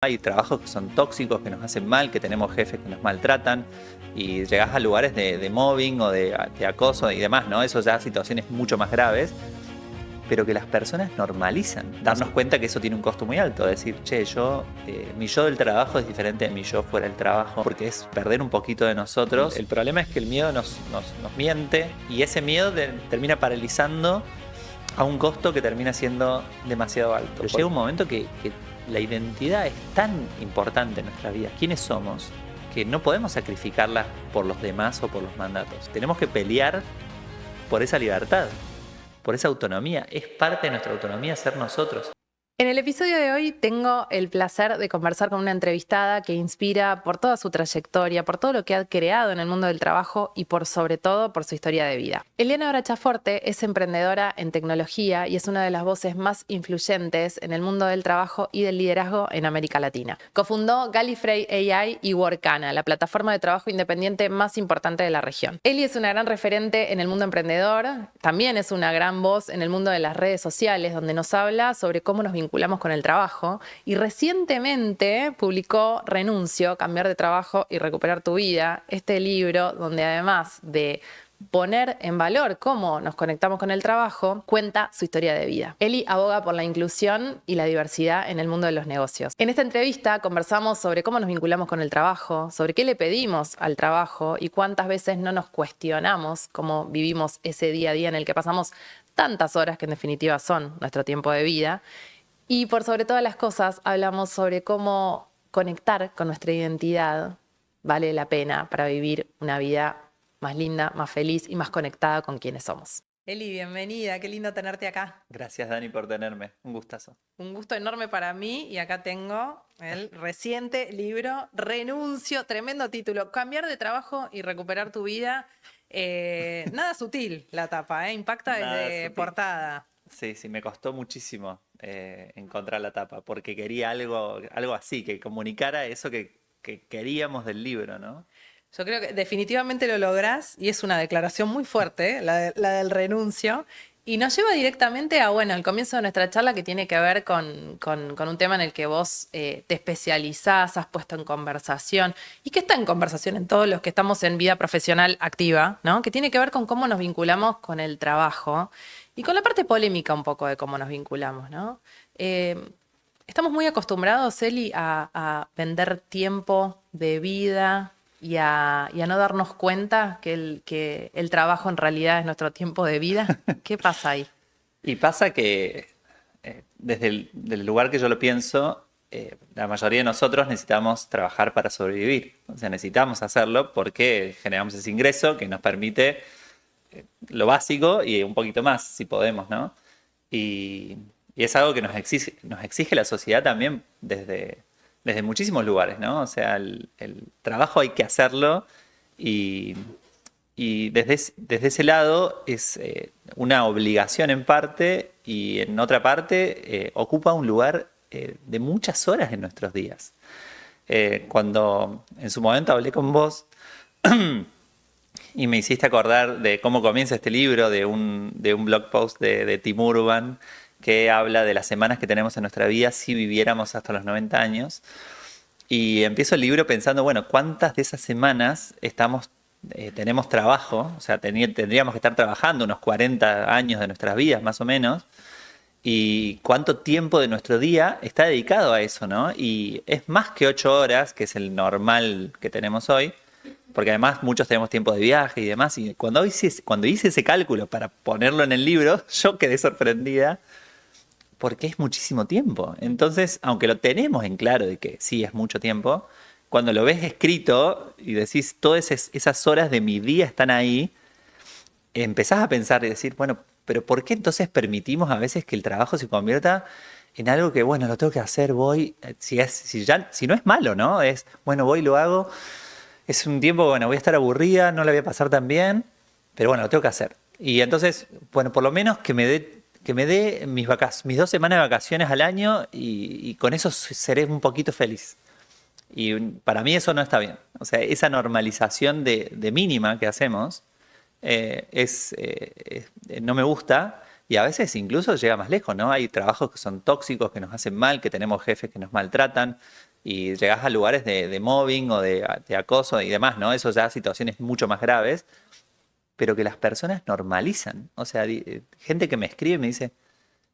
Hay trabajos que son tóxicos, que nos hacen mal, que tenemos jefes que nos maltratan y llegás a lugares de mobbing o de acoso y demás, ¿no? Eso ya situaciones mucho más graves, pero que las personas normalizan. Darnos cuenta que eso tiene un costo muy alto. Decir, che, mi yo del trabajo es diferente de mi yo fuera del trabajo, porque es perder un poquito de nosotros. El problema es que el miedo nos miente y ese miedo termina paralizando a un costo que termina siendo demasiado alto. Pero llega un momento que la identidad es tan importante en nuestra vida. ¿Quiénes somos? Que no podemos sacrificarla por los demás o por los mandatos. Tenemos que pelear por esa libertad, por esa autonomía. Es parte de nuestra autonomía ser nosotros. En el episodio de hoy tengo el placer de conversar con una entrevistada que inspira por toda su trayectoria, por todo lo que ha creado en el mundo del trabajo y sobre todo por su historia de vida. Eliana Brachaforte es emprendedora en tecnología y es una de las voces más influyentes en el mundo del trabajo y del liderazgo en América Latina. Cofundó Gallifrey AI y Workana, la plataforma de trabajo independiente más importante de la región. Eli es una gran referente en el mundo emprendedor, también es una gran voz en el mundo de las redes sociales, donde nos habla sobre cómo nos vinculamos con el trabajo, y recientemente publicó Renuncio, cambiar de trabajo y recuperar tu vida, este libro donde además de poner en valor cómo nos conectamos con el trabajo, cuenta su historia de vida. Eli aboga por la inclusión y la diversidad en el mundo de los negocios. En esta entrevista conversamos sobre cómo nos vinculamos con el trabajo, sobre qué le pedimos al trabajo y cuántas veces no nos cuestionamos cómo vivimos ese día a día en el que pasamos tantas horas que en definitiva son nuestro tiempo de vida. Y por sobre todas las cosas hablamos sobre cómo conectar con nuestra identidad vale la pena para vivir una vida más linda, más feliz y más conectada con quienes somos. Eli, bienvenida, qué lindo tenerte acá. Gracias, Dani, por tenerme. Un gustazo. Un gusto enorme para mí y acá tengo el reciente libro Renuncio, tremendo título, Cambiar de trabajo y recuperar tu vida. Nada sutil la tapa, impacta desde portada. Sí, me costó muchísimo encontrar la tapa, porque quería algo así, que comunicara eso que queríamos del libro, ¿no? Yo creo que definitivamente lo lográs y es una declaración muy fuerte, la del renuncio. Y nos lleva directamente a, el comienzo de nuestra charla, que tiene que ver con un tema en el que vos te especializás, has puesto en conversación, y que está en conversación en todos los que estamos en vida profesional activa, ¿no? Que tiene que ver con cómo nos vinculamos con el trabajo y con la parte polémica un poco de cómo nos vinculamos, ¿no? Estamos muy acostumbrados, Eli, a vender tiempo de vida y a no darnos cuenta que el trabajo en realidad es nuestro tiempo de vida. ¿Qué pasa ahí? Y pasa que desde del lugar que yo lo pienso, la mayoría de nosotros necesitamos trabajar para sobrevivir. O sea, necesitamos hacerlo porque generamos ese ingreso que nos permite lo básico y un poquito más, si podemos, ¿no? Y es algo que nos exige la sociedad también desde muchísimos lugares, ¿no? O sea, el trabajo hay que hacerlo y desde ese lado es una obligación en parte y en otra parte ocupa un lugar de muchas horas en nuestros días. Cuando en su momento hablé con vos y me hiciste acordar de cómo comienza este libro, de un blog post de Tim Urban, que habla de las semanas que tenemos en nuestra vida si viviéramos hasta los 90 años. Y empiezo el libro pensando, bueno, ¿cuántas de esas semanas tenemos trabajo? O sea, tendríamos que estar trabajando unos 40 años de nuestras vidas, más o menos. Y cuánto tiempo de nuestro día está dedicado a eso, ¿no? Y es más que 8 horas, que es el normal que tenemos hoy, porque además muchos tenemos tiempo de viaje y demás. Y cuando hice ese cálculo para ponerlo en el libro, yo quedé sorprendida porque es muchísimo tiempo. Entonces, aunque lo tenemos en claro de que sí es mucho tiempo, cuando lo ves escrito y decís todas esas horas de mi día están ahí, empezás a pensar y decir, bueno, pero ¿por qué entonces permitimos a veces que el trabajo se convierta en algo que, bueno, lo tengo que hacer, voy, si no es malo, ¿no? Es, bueno, voy, lo hago, es un tiempo, bueno, voy a estar aburrida, no la voy a pasar tan bien, pero bueno, lo tengo que hacer. Y entonces, bueno, por lo menos que me dé mis 2 semanas de vacaciones al año y con eso seré un poquito feliz. Y para mí eso no está bien. O sea, esa normalización de mínima que hacemos no me gusta y a veces incluso llega más lejos, ¿no? Hay trabajos que son tóxicos, que nos hacen mal, que tenemos jefes que nos maltratan y llegás a lugares de mobbing o de acoso y demás, ¿no? Eso ya situaciones mucho más graves, pero que las personas normalizan. O sea, gente que me escribe y me dice,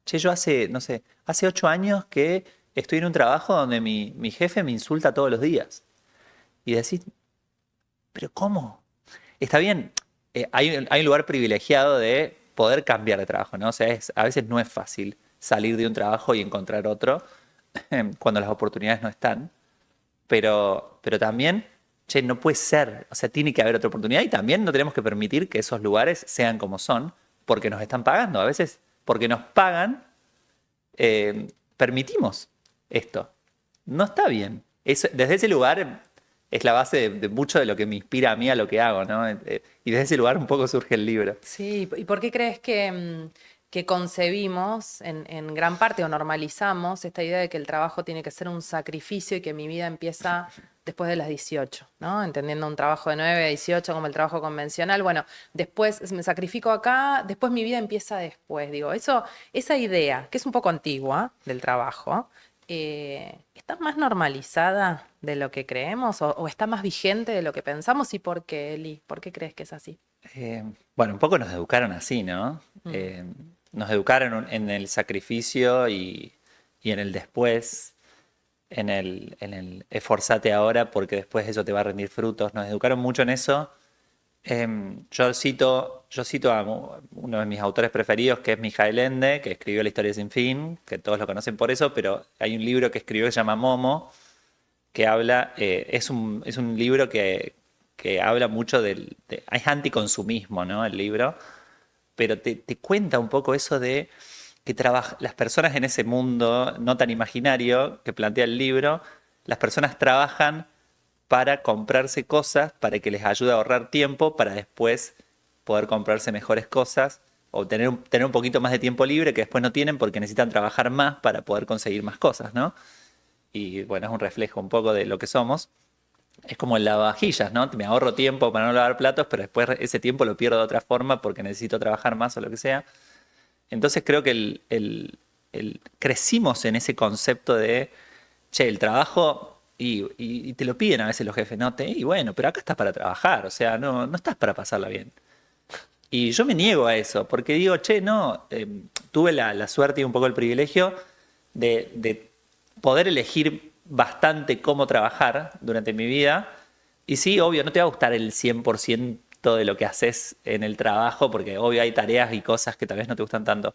che, yo hace, no sé, hace 8 años que estoy en un trabajo donde mi jefe me insulta todos los días. Y decís, pero ¿cómo? Está bien, hay un lugar privilegiado de poder cambiar de trabajo, ¿no? O sea, a veces no es fácil salir de un trabajo y encontrar otro cuando las oportunidades no están, pero también, che, no puede ser, o sea, tiene que haber otra oportunidad y también no tenemos que permitir que esos lugares sean como son porque nos están pagando. A veces, porque nos pagan, permitimos esto. No está bien. Desde ese lugar es la base de mucho de lo que me inspira a mí a lo que hago, ¿no? Y desde ese lugar un poco surge el libro. Sí, ¿y por qué crees que concebimos en gran parte o normalizamos esta idea de que el trabajo tiene que ser un sacrificio y que mi vida empieza después de las 18, ¿no? Entendiendo un trabajo de 9 a 18 como el trabajo convencional. Bueno, después me sacrifico acá, después mi vida empieza después. Digo, esa idea, que es un poco antigua del trabajo, ¿está más normalizada de lo que creemos o está más vigente de lo que pensamos? ¿Y por qué, Eli? ¿Por qué crees que es así? Bueno, un poco nos educaron así, ¿no? Mm. Nos educaron en el sacrificio y en el después, en el esforzate ahora porque después eso te va a rendir frutos. Nos educaron mucho en eso. Yo cito a uno de mis autores preferidos, que es Mijael Ende, que escribió La historia sin fin, que todos lo conocen por eso, pero hay un libro que escribió que se llama Momo, que habla, es un libro que habla mucho es anticonsumismo, ¿no? El libro, pero te cuenta un poco eso de que las personas en ese mundo no tan imaginario que plantea el libro, las personas trabajan para comprarse cosas, para que les ayude a ahorrar tiempo, para después poder comprarse mejores cosas o tener un poquito más de tiempo libre que después no tienen porque necesitan trabajar más para poder conseguir más cosas, ¿no? Y bueno, es un reflejo un poco de lo que somos. Es como el lavavajillas, ¿no? Me ahorro tiempo para no lavar platos, pero después ese tiempo lo pierdo de otra forma porque necesito trabajar más o lo que sea. Entonces creo que crecimos en ese concepto de, che, el trabajo, y te lo piden a veces los jefes, ¿no? Y bueno, pero acá estás para trabajar, o sea, no estás para pasarla bien. Y yo me niego a eso, porque digo, che, no, tuve la suerte y un poco el privilegio de poder elegir bastante cómo trabajar durante mi vida. Y sí, obvio, no te va a gustar el 100% de lo que haces en el trabajo, porque obvio hay tareas y cosas que tal vez no te gustan tanto.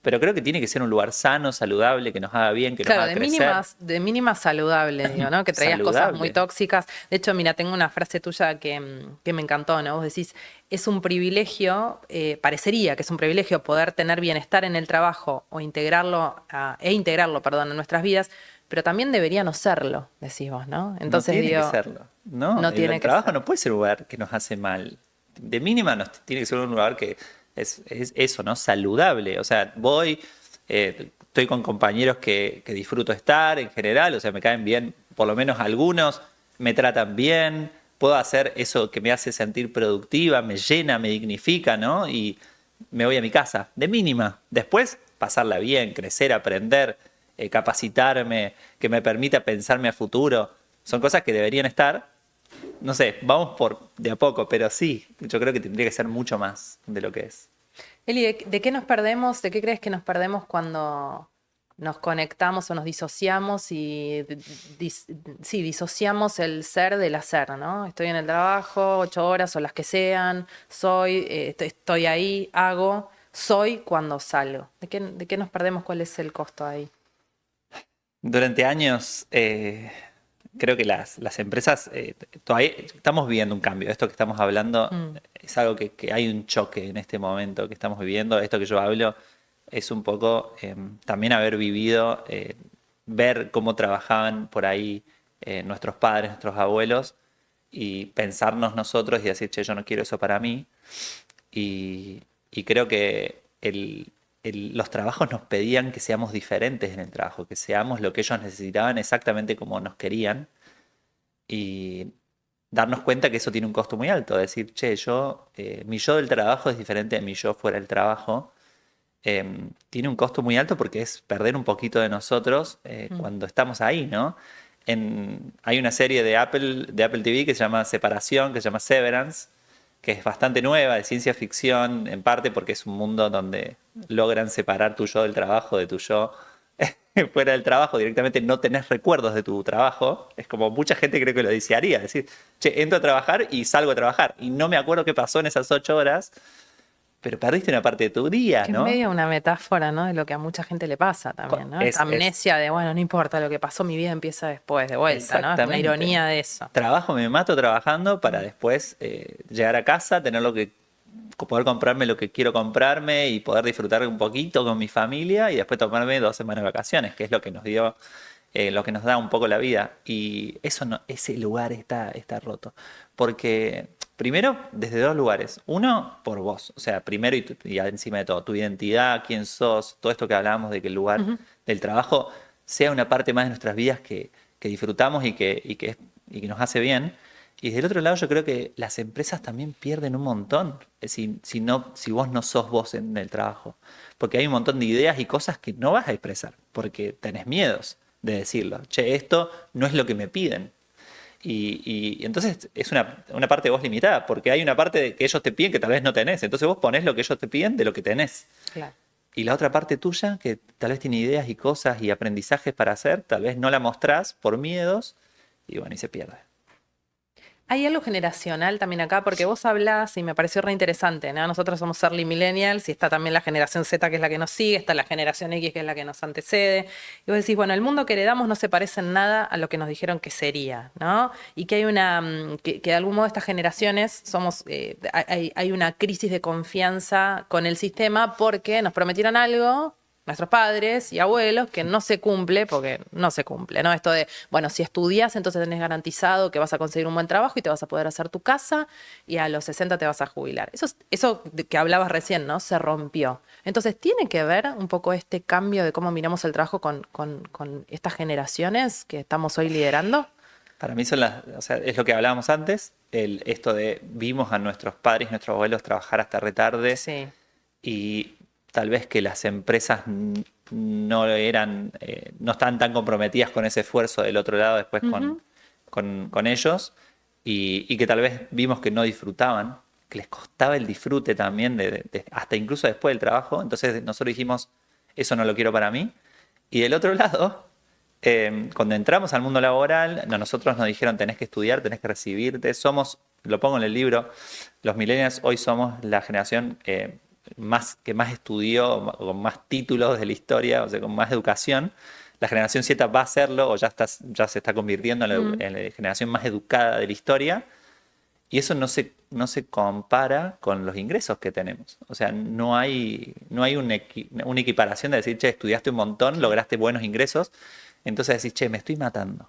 Pero creo que tiene que ser un lugar sano, saludable, que nos haga bien, que nos Claro, haga crecer. de mínimas saludable, digo, ¿no? Que traías cosas muy Saludable. tóxicas. De hecho, mira, tengo una frase tuya que me encantó, ¿no? Vos decís, es un privilegio, parecería que es un privilegio poder tener bienestar en el trabajo o integrarlo, perdón, en nuestras vidas, pero también debería no serlo, decís vos, ¿no? No Entonces tiene que digo, serlo. No, no el tiene que trabajo ser. no puede ser un lugar que nos hace mal. De mínima tiene que ser un lugar que es eso, ¿no? Saludable. O sea, estoy con compañeros que disfruto estar en general, o sea, me caen bien, por lo menos algunos, me tratan bien, puedo hacer eso que me hace sentir productiva, me llena, me dignifica, ¿no? Y me voy a mi casa, de mínima. Después, pasarla bien, crecer, aprender, capacitarme, que me permita pensarme a futuro. Son cosas que deberían estar. No sé, vamos por de a poco, pero sí, yo creo que tendría que ser mucho más de lo que es. Eli, ¿de qué nos perdemos? ¿De qué crees que nos perdemos cuando nos conectamos o nos disociamos y sí, disociamos el ser del hacer, ¿no? Estoy en el trabajo, 8 horas o las que sean, estoy ahí, hago, soy cuando salgo. ¿De qué nos perdemos? ¿Cuál es el costo ahí? Durante años, creo que las empresas, todavía estamos viviendo un cambio. Esto que estamos hablando Mm, es algo que hay un choque en este momento que estamos viviendo. Esto que yo hablo es un poco también haber vivido, ver cómo trabajaban por ahí nuestros padres, nuestros abuelos, y pensarnos nosotros y decir, che, yo no quiero eso para mí. Y creo que los trabajos nos pedían que seamos diferentes en el trabajo, que seamos lo que ellos necesitaban exactamente como nos querían y darnos cuenta que eso tiene un costo muy alto. Decir, che, mi yo del trabajo es diferente de mi yo fuera del trabajo. Tiene un costo muy alto porque es perder un poquito de nosotros mm. cuando estamos ahí, ¿no? hay una serie de Apple TV que se llama Separación, que se llama Severance, que es bastante nueva, de ciencia ficción, en parte porque es un mundo donde logran separar tu yo del trabajo, de tu yo fuera del trabajo, directamente no tenés recuerdos de tu trabajo. Es como mucha gente creo que lo desearía, decir, che, entro a trabajar y salgo a trabajar, y no me acuerdo qué pasó en esas 8 horas, pero perdiste una parte de tu día, Que es ¿no? medio una metáfora, ¿no? De lo que a mucha gente le pasa también, ¿no? Esta amnesia de, bueno, no importa lo que pasó, mi vida empieza después, de vuelta, ¿no? Es una Exactamente. ironía de eso. Trabajo, me mato trabajando para después llegar a casa, tener poder comprarme lo que quiero comprarme y poder disfrutar un poquito con mi familia y después tomarme 2 semanas de vacaciones, que es lo que nos dio, lo que nos da un poco la vida. Y eso no, ese lugar está roto. Porque, primero, desde 2 lugares. Uno, por vos. O sea, primero y encima de todo, tu identidad, quién sos, todo esto que hablábamos de que el lugar del trabajo sea una parte más de nuestras vidas que disfrutamos y que nos hace bien. Y del otro lado yo creo que las empresas también pierden un montón si vos no sos vos en el trabajo. Porque hay un montón de ideas y cosas que no vas a expresar, porque tenés miedos de decirlo. Che, esto no es lo que me piden. Y entonces es una parte de vos limitada, porque hay una parte de que ellos te piden que tal vez no tenés. Entonces vos ponés lo que ellos te piden de lo que tenés. Claro. Y la otra parte tuya, que tal vez tiene ideas y cosas y aprendizajes para hacer, tal vez no la mostrás por miedos y bueno, y se pierde. Hay algo generacional también acá, porque vos hablás y me pareció re interesante, ¿no? Nosotros somos early millennials y está también la generación Z, que es la que nos sigue, está la generación X, que es la que nos antecede. Y vos decís, bueno, el mundo que heredamos no se parece en nada a lo que nos dijeron que sería, ¿no? Y que hay que de algún modo estas generaciones hay una crisis de confianza con el sistema porque nos prometieron algo, nuestros padres y abuelos, que no se cumple, porque no se cumple, ¿no? Esto de, bueno, si estudias, entonces tenés garantizado que vas a conseguir un buen trabajo y te vas a poder hacer tu casa y a los 60 te vas a jubilar. Eso que hablabas recién, ¿no? Se rompió. Entonces, ¿tiene que ver un poco este cambio de cómo miramos el trabajo con estas generaciones que estamos hoy liderando? Para mí o sea, es lo que hablábamos antes, esto de vimos a nuestros padres, nuestros abuelos trabajar hasta retarde Sí. y tal vez que las empresas no no estaban tan comprometidas con ese esfuerzo del otro lado después con ellos y que tal vez vimos que no disfrutaban, que les costaba el disfrute también hasta incluso después del trabajo. Entonces nosotros dijimos, eso no lo quiero para mí. Y del otro lado, cuando entramos al mundo laboral, nosotros nos dijeron, tenés que estudiar, tenés que recibirte. Lo pongo en el libro, los millennials hoy somos la generación que más estudió, con más títulos de la historia, o sea, con más educación. La generación Z va a hacerlo, o ya se está convirtiendo en la generación más educada de la historia. Y eso no se compara con los ingresos que tenemos. O sea, no hay una equiparación de decir, che, estudiaste un montón, lograste buenos ingresos. Entonces decís, che, me estoy matando.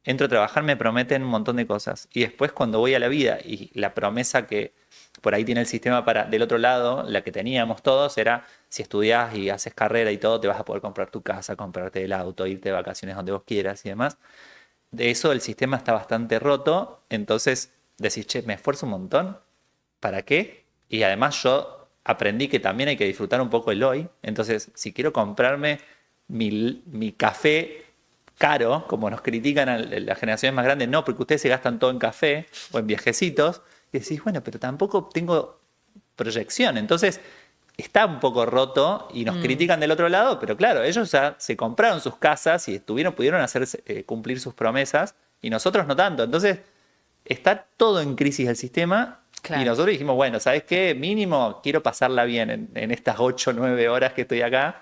Entro a trabajar, me prometen un montón de cosas. Y después cuando voy a la vida y la promesa que por ahí tiene el sistema del otro lado, la que teníamos todos, era si estudiás y haces carrera y todo, te vas a poder comprar tu casa, comprarte el auto, irte de vacaciones donde vos quieras y demás. De eso el sistema está bastante roto. Entonces decís, che, me esfuerzo un montón. ¿Para qué? Y además yo aprendí que también hay que disfrutar un poco el hoy. Entonces, si quiero comprarme mi café caro, como nos critican a las generaciones más grandes, no, porque ustedes se gastan todo en café o en viajecitos, y decís, bueno, pero tampoco tengo proyección. Entonces, está un poco roto y nos critican del otro lado, pero claro, ellos ya se compraron sus casas y pudieron hacer cumplir sus promesas y nosotros no tanto. Entonces, está todo en crisis el sistema. Claro. Y nosotros dijimos, bueno, ¿sabes qué? Mínimo quiero pasarla bien en estas 8 o 9 horas que estoy acá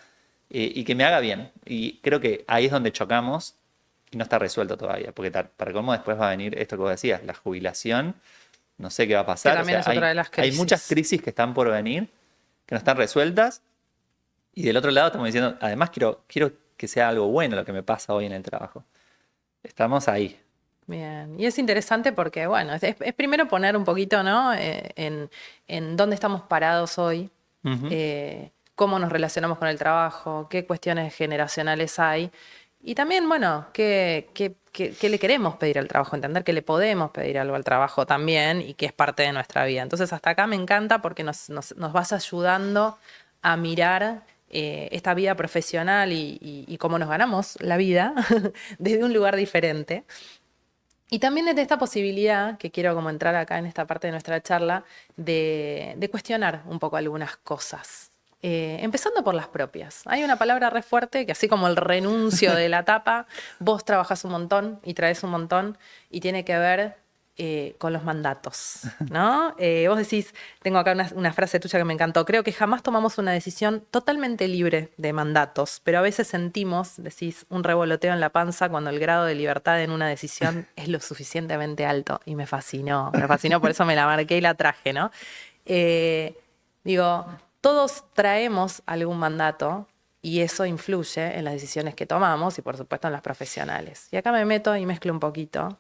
y que me haga bien. Y creo que ahí es donde chocamos y no está resuelto todavía, porque para cómo después va a venir esto que vos decías, la jubilación, no sé qué va a pasar. Que también es otra de las crisis. Hay muchas crisis que están por venir, que no están resueltas. Y del otro lado estamos diciendo, además quiero que sea algo bueno lo que me pasa hoy en el trabajo. Estamos ahí. Bien, y es interesante porque, bueno, es primero poner un poquito, ¿no? En dónde estamos parados hoy, cómo nos relacionamos con el trabajo, qué cuestiones generacionales hay, y también, bueno, qué le queremos pedir al trabajo, entender que le podemos pedir algo al trabajo también y que es parte de nuestra vida. Entonces, hasta acá me encanta porque nos vas ayudando a mirar esta vida profesional y cómo nos ganamos la vida desde un lugar diferente. Y también desde esta posibilidad, que quiero como entrar acá en esta parte de nuestra charla, de cuestionar un poco algunas cosas. Empezando por las propias. Hay una palabra re fuerte que así como el renuncio de la tapa, vos trabajás un montón y traes un montón y tiene que ver con los mandatos, ¿no? Vos decís, tengo acá una frase tuya que me encantó, creo que jamás tomamos una decisión totalmente libre de mandatos, pero a veces sentimos, decís, un revoloteo en la panza cuando el grado de libertad en una decisión es lo suficientemente alto y me fascinó, por eso me la marqué y la traje, ¿no? Digo, todos traemos algún mandato y eso influye en las decisiones que tomamos y por supuesto en las profesionales. Y acá me meto y mezclo un poquito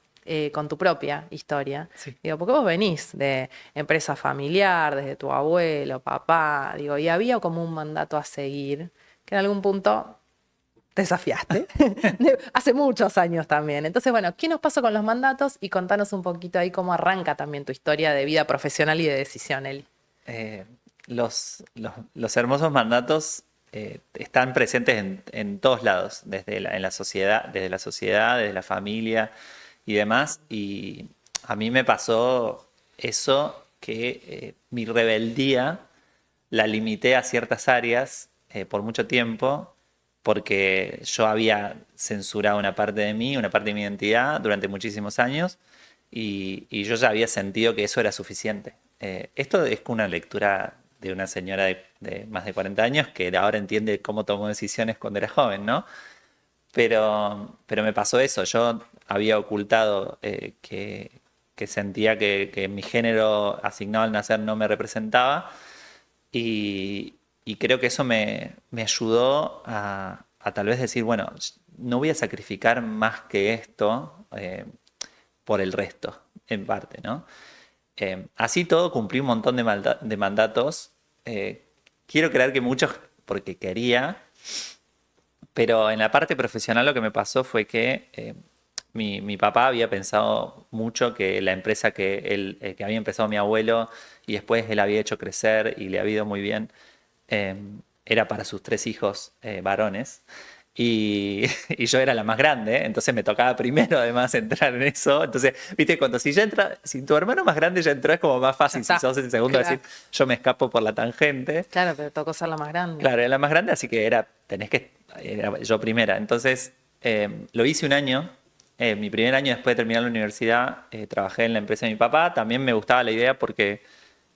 con tu propia historia. Sí. Digo, porque vos venís de empresa familiar, desde tu abuelo, papá, digo, y había como un mandato a seguir que en algún punto desafiaste. Hace muchos años también. Entonces, bueno, ¿qué nos pasó con los mandatos? Y contanos un poquito ahí cómo arranca también tu historia de vida profesional y de decisión, Eli. Los hermosos mandatos están presentes en todos lados, en la sociedad, desde la familia y demás. Y a mí me pasó eso que mi rebeldía la limité a ciertas áreas por mucho tiempo, porque yo había censurado una parte de mí, una parte de mi identidad durante muchísimos años, y yo ya había sentido que eso era suficiente. Esto es una lectura de una señora de más de 40 años que ahora entiende cómo tomó decisiones cuando era joven, ¿no? Pero me pasó eso, yo había ocultado que sentía que mi género asignado al nacer no me representaba y creo que eso me ayudó a tal vez decir, bueno, no voy a sacrificar más que esto por el resto, en parte, ¿no? Así todo cumplí un montón de mandatos. Quiero creer que muchos porque quería, pero en la parte profesional lo que me pasó fue que mi papá había pensado mucho que la empresa que había empezado mi abuelo y después él había hecho crecer y le había ido muy bien, eh, era para sus 3 hijos varones. Y, y yo era la más grande, entonces me tocaba primero además entrar en eso. Entonces, viste, si tu hermano más grande ya entró, es como más fácil. Si sos el segundo, Claro. decir, yo me escapo por la tangente. Claro, pero tocó ser la más grande. Claro, era la más grande, así que era yo primera. Entonces, lo hice un año. Mi primer año después de terminar la universidad, trabajé en la empresa de mi papá. También me gustaba la idea porque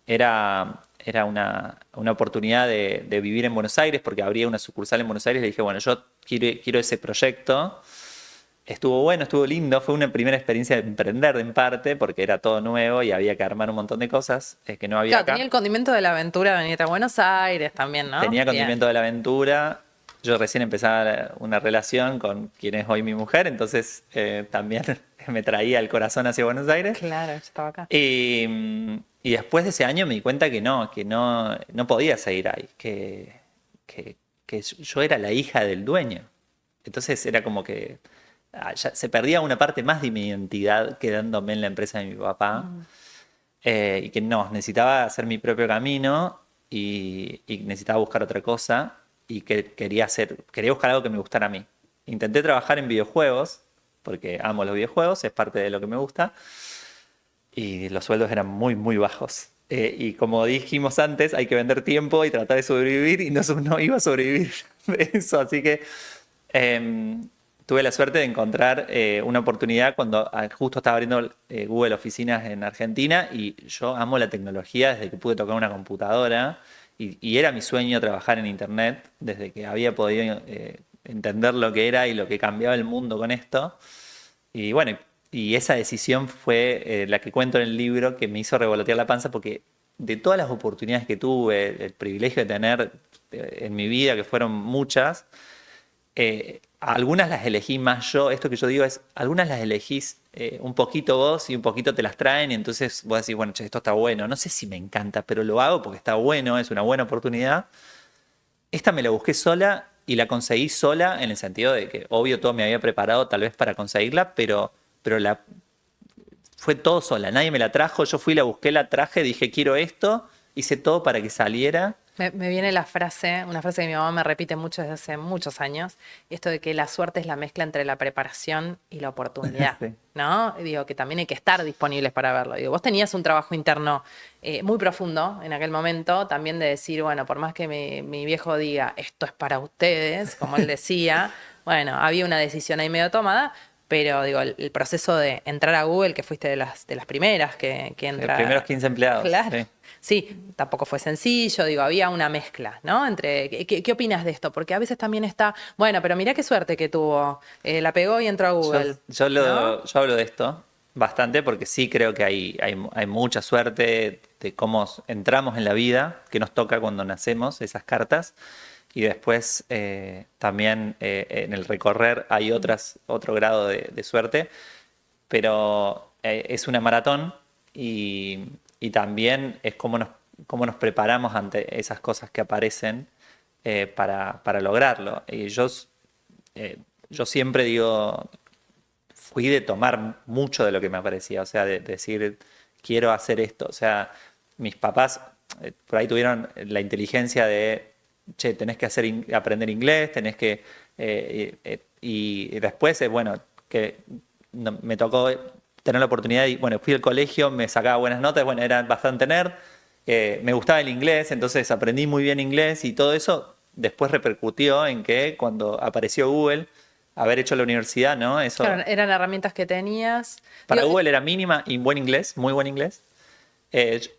era una oportunidad de vivir en Buenos Aires, porque habría una sucursal en Buenos Aires. Le dije, bueno, yo quiero ese proyecto. Estuvo bueno, estuvo lindo. Fue una primera experiencia de emprender en parte, porque era todo nuevo y había que armar un montón de cosas que no había Claro, acá. tenía el condimento de la aventura de venir a Buenos Aires también, ¿no? Tenía Bien. condimento de la aventura. Yo recién empezaba una relación con quien es hoy mi mujer, entonces también me traía el corazón hacia Buenos Aires. Claro, yo estaba acá. Y después de ese año me di cuenta que no podía seguir ahí, que yo era la hija del dueño. Entonces era como que ya se perdía una parte más de mi identidad quedándome en la empresa de mi papá. Y que no, necesitaba hacer mi propio camino y necesitaba buscar otra cosa y que quería buscar algo que me gustara a mí. Intenté trabajar en videojuegos, porque amo los videojuegos, es parte de lo que me gusta, y los sueldos eran muy, muy bajos. Y como dijimos antes, hay que vender tiempo y tratar de sobrevivir, y no iba a sobrevivir de eso, así que tuve la suerte de encontrar una oportunidad cuando justo estaba abriendo Google oficinas en Argentina y yo amo la tecnología desde que pude tocar una computadora y era mi sueño trabajar en Internet desde que había podido entender lo que era y lo que cambiaba el mundo con esto. Y bueno, y esa decisión fue la que cuento en el libro que me hizo revolotear la panza porque de todas las oportunidades que tuve, el privilegio de tener en mi vida, que fueron muchas, algunas las elegí más yo. Esto que yo digo es, algunas las elegís un poquito vos y un poquito te las traen y entonces vos decís, bueno, che, esto está bueno. No sé si me encanta, pero lo hago porque está bueno, es una buena oportunidad. Esta me la busqué sola y la conseguí sola en el sentido de que, obvio, todo me había preparado tal vez para conseguirla, pero fue todo sola. Nadie me la trajo, yo fui, la busqué, la traje, dije, quiero esto, hice todo para que saliera. Me viene una frase que mi mamá me repite mucho desde hace muchos años, y esto de que la suerte es la mezcla entre la preparación y la oportunidad, Sí. ¿no? Y digo que también hay que estar disponibles para verlo. Digo, vos tenías un trabajo interno muy profundo en aquel momento, también de decir, bueno, por más que mi viejo diga, esto es para ustedes, como él decía, bueno, había una decisión ahí medio tomada, pero digo, el proceso de entrar a Google, que fuiste de las primeras que Los primeros entra, 15 empleados, claro. sí. Sí, tampoco fue sencillo, digo, había una mezcla, ¿no? ¿Qué opinas de esto? Porque a veces también está, bueno, pero mirá qué suerte que tuvo, la pegó y entró a Yo, Google, ¿no? yo hablo de esto bastante porque sí creo que hay mucha suerte de cómo entramos en la vida, que nos toca cuando nacemos, esas cartas, y después también en el recorrer hay otro grado de suerte, pero es una maratón y también es cómo nos preparamos ante esas cosas que aparecen para lograrlo. Eh, yo siempre digo, fui de tomar mucho de lo que me aparecía, o sea, de decir, quiero hacer esto. O sea, mis papás por ahí tuvieron la inteligencia de, che, tenés que aprender inglés, tenés que... y después, bueno, que me tocó tener la oportunidad y, bueno, fui al colegio, me sacaba buenas notas, bueno, era bastante nerd, me gustaba el inglés, entonces aprendí muy bien inglés y todo eso después repercutió en que cuando apareció Google, haber hecho la universidad, ¿no? Claro, Eso eran herramientas que tenías. para Digo, Google era mínima y buen inglés, muy buen inglés.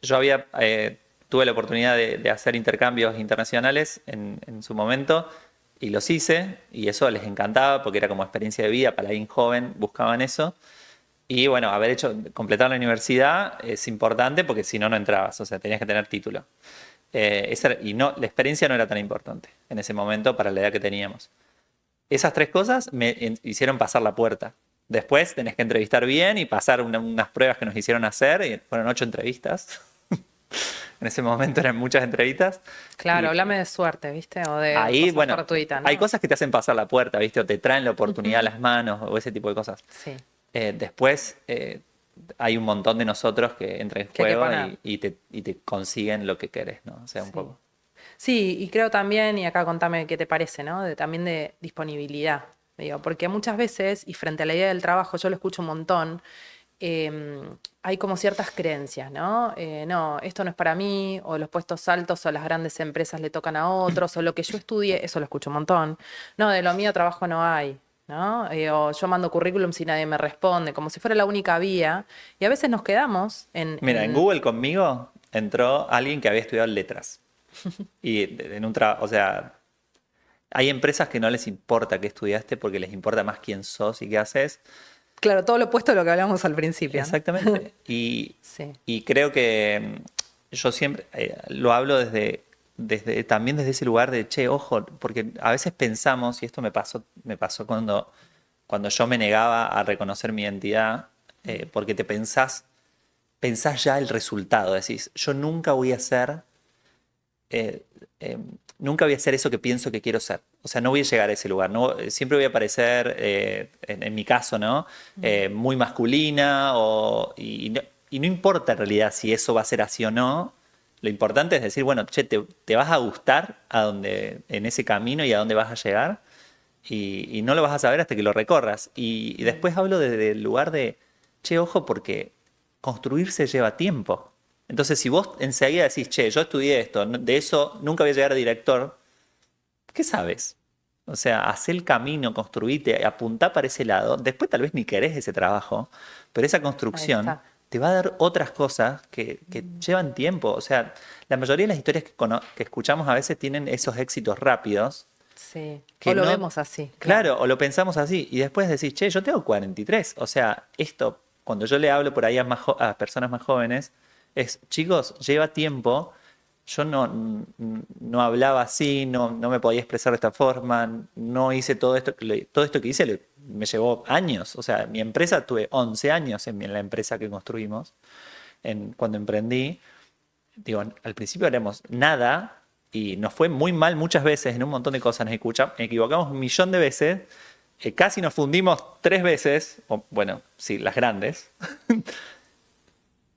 Yo tuve la oportunidad de hacer intercambios internacionales en su momento y los hice y eso les encantaba porque era como experiencia de vida para alguien joven, buscaban eso. Y bueno, completar la universidad es importante porque si no, no entrabas, o sea, tenías que tener título. Y no, la experiencia no era tan importante en ese momento para la edad que teníamos. Esas tres cosas me hicieron pasar la puerta. Después tenés que entrevistar bien y pasar unas pruebas que nos hicieron hacer, y fueron 8 entrevistas. En ese momento eran muchas entrevistas. claro, Y háblame de suerte, ¿viste? O de ahí, cosas bueno, fortuitas, hay ¿no? cosas que te hacen pasar la puerta, ¿viste? O te traen la oportunidad a Ujú. las manos o ese tipo de cosas. Sí, Después hay un montón de nosotros que entran en que hay que juego poner. y te consiguen lo que querés, ¿no? O sea, un Sí. poco. Sí, y creo también, y acá contame qué te parece, ¿no? También de disponibilidad, digo, porque muchas veces, y frente a la idea del trabajo, yo lo escucho un montón, hay como ciertas creencias, ¿no? No, esto no es para mí, o los puestos altos o las grandes empresas le tocan a otros, o lo que yo estudié, eso lo escucho un montón. No, de lo mío trabajo no hay, ¿no? O yo mando currículum si nadie me responde, como si fuera la única vía, y a veces nos quedamos Mira, en Google conmigo entró alguien que había estudiado letras. O sea, hay empresas que no les importa qué estudiaste porque les importa más quién sos y qué haces. claro, todo lo opuesto a lo que hablamos al principio, ¿no? Exactamente. Sí, Y creo que yo siempre lo hablo también desde ese lugar de, che, ojo, porque a veces pensamos, y esto me pasó cuando yo me negaba a reconocer mi identidad, porque pensás ya el resultado, decís, yo eh, eh, nunca voy a ser eso que pienso que quiero ser. O sea, no voy a llegar a ese lugar. No, siempre voy a parecer, en mi caso, ¿no? Muy masculina y no importa en realidad si eso va a ser así o no. Lo importante es decir, bueno, che, te vas a gustar en ese camino y a dónde vas a llegar y no lo vas a saber hasta que lo recorras. Y después hablo desde el lugar de, che, ojo, porque construirse lleva tiempo. Entonces, si vos enseguida decís, che, yo estudié esto, de eso nunca voy a llegar a director, ¿qué sabes? O sea, hacé el camino, construíte, apuntá para ese lado. Después tal vez ni querés ese trabajo, pero esa ahí construcción está. te va a dar otras cosas que llevan tiempo. O sea, la mayoría de las historias que escuchamos a veces tienen esos éxitos rápidos Sí, o que lo no, vemos así, claro. claro, o lo pensamos así, y después decís, che, yo tengo 43, o sea, esto, cuando yo le hablo por ahí a personas más jóvenes, es, chicos, lleva tiempo, yo no hablaba así, no me podía expresar de esta forma, no hice todo esto que hice me llevó años, o sea, mi empresa, tuve 11 años en la empresa que construimos, cuando emprendí, digo, al principio haremos nada y nos fue muy mal muchas veces en un montón de cosas, equivocamos un millón de veces, casi nos fundimos 3 veces, o, bueno, sí, las grandes,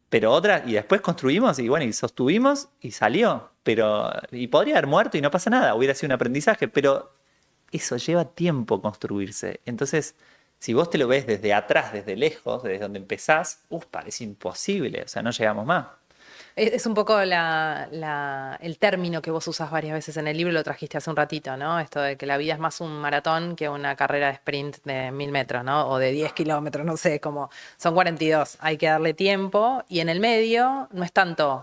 Pero otra, y después construimos y bueno, y sostuvimos y salió. Pero, y podría haber muerto y no pasa nada, hubiera sido un aprendizaje, pero eso lleva tiempo construirse. Entonces, si vos te lo ves desde atrás, desde lejos, desde donde empezás, parece imposible, o sea, no llegamos más. Es un poco el término que vos usas varias veces en el libro, lo trajiste hace un ratito, ¿no? Esto de que la vida es más un maratón que una carrera de sprint de 1000 metros, ¿no? O de 10 kilómetros, no sé, como son 42. Hay que darle tiempo y en el medio no es tanto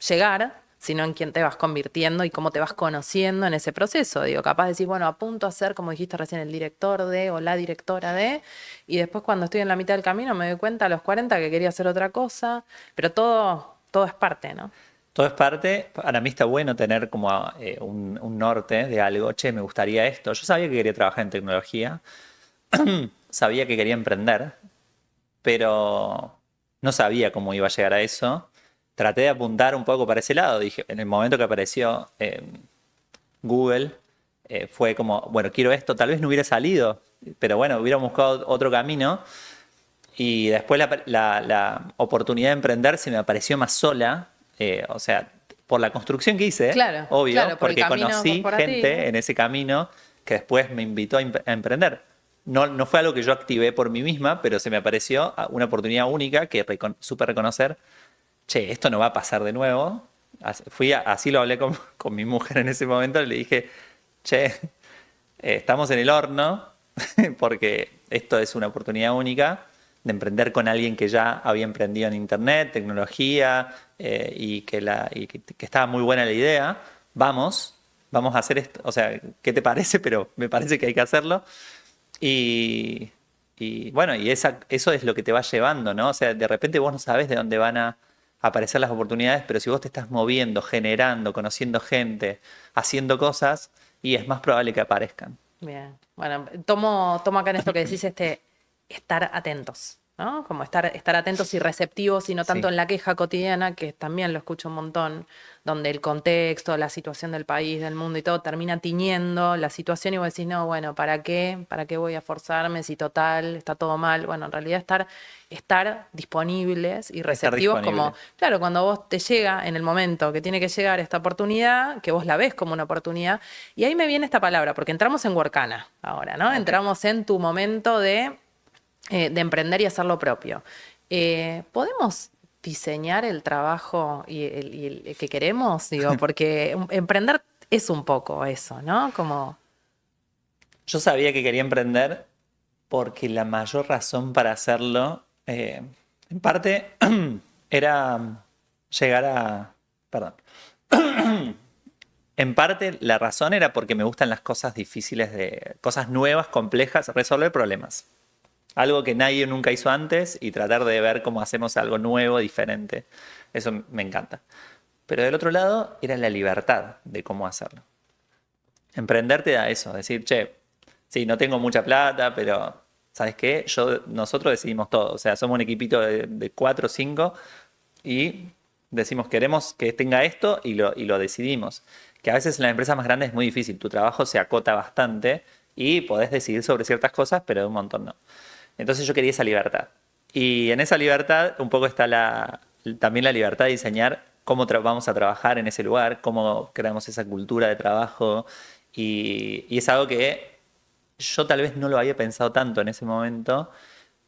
llegar, sino en quién te vas convirtiendo y cómo te vas conociendo en ese proceso. Digo, capaz de decir, bueno, apunto a ser, como dijiste recién, el director de o la directora de, y después cuando estoy en la mitad del camino me doy cuenta a los 40 que quería hacer otra cosa, pero todo es parte, ¿no? Todo es parte, para mí está bueno tener como un norte de algo, che, me gustaría esto. Yo sabía que quería trabajar en tecnología, sabía que quería emprender, pero no sabía cómo iba a llegar a eso. Traté de apuntar un poco para ese lado. Dije, en el momento que apareció Google, fue como, bueno, quiero esto. Tal vez no hubiera salido, pero bueno, hubiera buscado otro camino. Y después la oportunidad de emprender se me apareció más sola. O sea, por la construcción que hice, Claro, obvio, claro, por el porque camino conocí corporativo. gente en ese camino que después me invitó a emprender. No, no fue algo que yo activé por mí misma, pero se me apareció una oportunidad única que supe reconocer, che, esto no va a pasar de nuevo. Así lo hablé con mi mujer en ese momento, le dije, che, estamos en el horno, porque esto es una oportunidad única de emprender con alguien que ya había emprendido en internet, tecnología, y que estaba muy buena la idea. Vamos a hacer esto. O sea, ¿qué te parece? Pero me parece que hay que hacerlo. Y, bueno, eso es lo que te va llevando, ¿no? O sea, de repente vos no sabés de dónde van a aparecer las oportunidades, pero si vos te estás moviendo, generando, conociendo gente, haciendo cosas, y es más probable que aparezcan. Bien, bueno, tomo acá en esto que decís, estar atentos, ¿no? Como estar atentos y receptivos y no tanto Sí, en la queja cotidiana, que también lo escucho un montón, donde el contexto, la situación del país, del mundo y todo termina tiñendo la situación y vos decís, no, bueno, ¿para qué? ¿Para qué voy a forzarme si total está todo mal? Bueno, en realidad estar disponibles y estar receptivos como, disponible. claro, cuando vos te llega en el momento que tiene que llegar esta oportunidad, que vos la ves como una oportunidad, y ahí me viene esta palabra, porque entramos en Workana ahora, ¿no? Ok. Entramos en tu momento de emprender y hacer lo propio. ¿Podemos diseñar el trabajo y el que queremos? Digo, porque emprender es un poco eso, ¿no? Como, Yo sabía que quería emprender porque la mayor razón para hacerlo, en parte, era llegar a... Perdón. En parte la razón era porque me gustan las cosas difíciles cosas nuevas, complejas, resolver problemas. Algo que nadie nunca hizo antes y tratar de ver cómo hacemos algo nuevo, diferente. Eso me encanta. Pero del otro lado era la libertad de cómo hacerlo. Emprender te da eso, decir, che, sí, no tengo mucha plata, pero ¿sabes qué? Nosotros decidimos todo. O sea, somos un equipito de 4 o 5 y decimos, queremos que tenga esto y lo decidimos. Que a veces en las empresas más grandes es muy difícil. Tu trabajo se acota bastante y podés decidir sobre ciertas cosas, pero de un montón no. Entonces yo quería esa libertad. Y en esa libertad un poco está también la libertad de diseñar cómo vamos a trabajar en ese lugar, cómo creamos esa cultura de trabajo. Y es algo que yo tal vez no lo había pensado tanto en ese momento,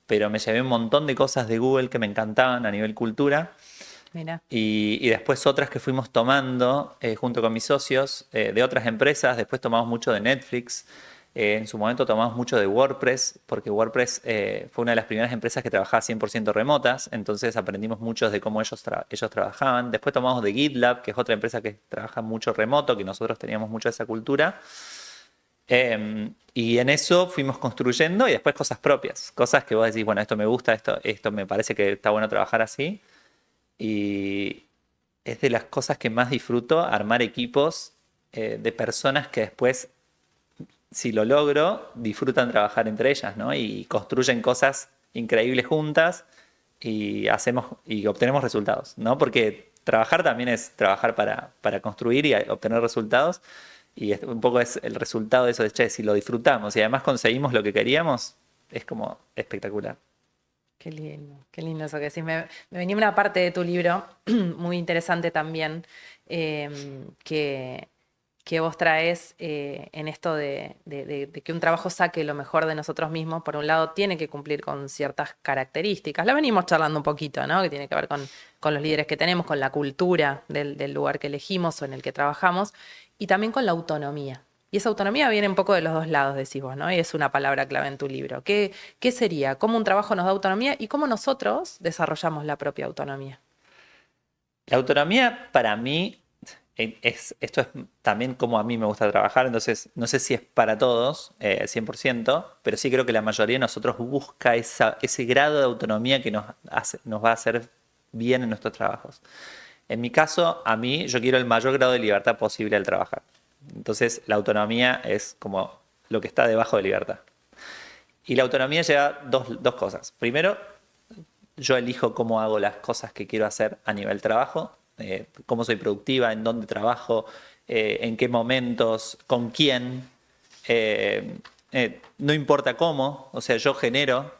pero me llevé un montón de cosas de Google que me encantaban a nivel cultura. mira, Y después otras que fuimos tomando junto con mis socios de otras empresas. Después tomamos mucho de Netflix. En su momento tomamos mucho de WordPress, porque WordPress fue una de las primeras empresas que trabajaba 100% remotas. Entonces aprendimos mucho de cómo ellos trabajaban. Después tomamos de GitLab, que es otra empresa que trabaja mucho remoto, que nosotros teníamos mucho de esa cultura. Y en eso fuimos construyendo y después cosas propias. Cosas que vos decís, bueno, esto me gusta, esto me parece que está bueno trabajar así. Y es de las cosas que más disfruto, armar equipos de personas que después, si lo logro, disfrutan trabajar entre ellas, ¿no? Y construyen cosas increíbles juntas y obtenemos resultados, ¿no? Porque trabajar también es trabajar para construir y obtener resultados. Y un poco es el resultado de eso de, che, si lo disfrutamos y además conseguimos lo que queríamos, es como espectacular. qué lindo eso que decís. Me venía una parte de tu libro muy interesante también, que, que vos traes en esto de que un trabajo saque lo mejor de nosotros mismos. Por un lado, tiene que cumplir con ciertas características. La venimos charlando un poquito, ¿no? Que tiene que ver con los líderes que tenemos, con la cultura del lugar que elegimos o en el que trabajamos, y también con la autonomía. Y esa autonomía viene un poco de los dos lados, decís vos, ¿no? Y es una palabra clave en tu libro. ¿Qué sería? ¿Cómo un trabajo nos da autonomía y cómo nosotros desarrollamos la propia autonomía? La autonomía para mí esto es también como a mí me gusta trabajar, entonces no sé si es para todos, 100%, pero sí creo que la mayoría de nosotros busca ese grado de autonomía que nos va a hacer bien en nuestros trabajos. En mi caso, a mí, yo quiero el mayor grado de libertad posible al trabajar. Entonces, la autonomía es como lo que está debajo de libertad. Y la autonomía lleva dos cosas. Primero, yo elijo cómo hago las cosas que quiero hacer a nivel trabajo, cómo soy productiva, en dónde trabajo, en qué momentos, con quién. No importa cómo, o sea, yo genero,